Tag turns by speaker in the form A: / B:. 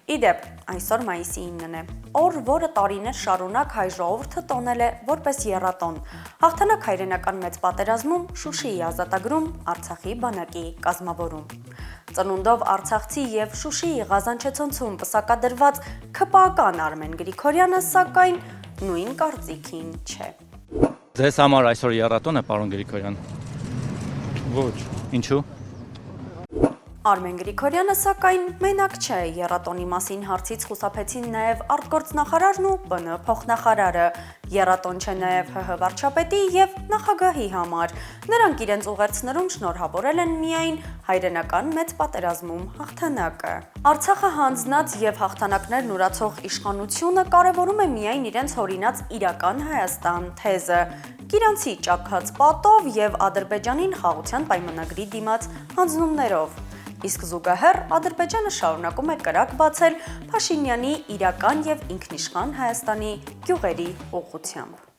A: Իդեպ, այսօր մայիսի 9-ն է, օր, որը տարիներ շարունակ հայ ժողովուրդը տոնել է որպես եռատոն։ Հաղթանակ հայրենական մեծ պատերազմում, Շուշիի ազատագրում, Արցախի բանակի կազմավորում։ Ծնունդով Արցախցի եւ Շուշիի Ղազանչեցոնցում պսակադրված ՔՊԱ-կան Արմեն Գրիգորյանը, սակայն նույն կարծիքին չէ։
B: Ձեզ համար այսօր եռատոն է, պարոն Գրիգորյան։ Ոչ, ինչու՞։
A: Արմեն Գրիգորյանը, սակայն մենակ չէ, եռատոնի մասին հարցից խուսափեցին նաև արտգործնախարարն ու ՊՆ փոխնախարարը, եռատոն չէ նաև ՀՀ վարչապետի եւ նախագահի համար։ Նրանք իրենց ուղերձներում շնորհավորել են միայն հայրենական մեծ պատերազմում հաղթանակը։ Արցախը հանձնած եւ հաղթանակներն ուրացող իշխանությունը կարևորում է միայն իրենց հորինած իրական Հայաստան թեզը, Գիրանցի ճաքած պատով եւ Ադրբեջանին խաղաղության պայմանագրի դիմաց հանձնումներով։ Իսկ զուգահեռ Ադրբեջանը շարունակում է կրակ բացել Փաշինյանի իրական եւ ինքնիշխան Հայաստանի գյուղերի ուղղությամբ։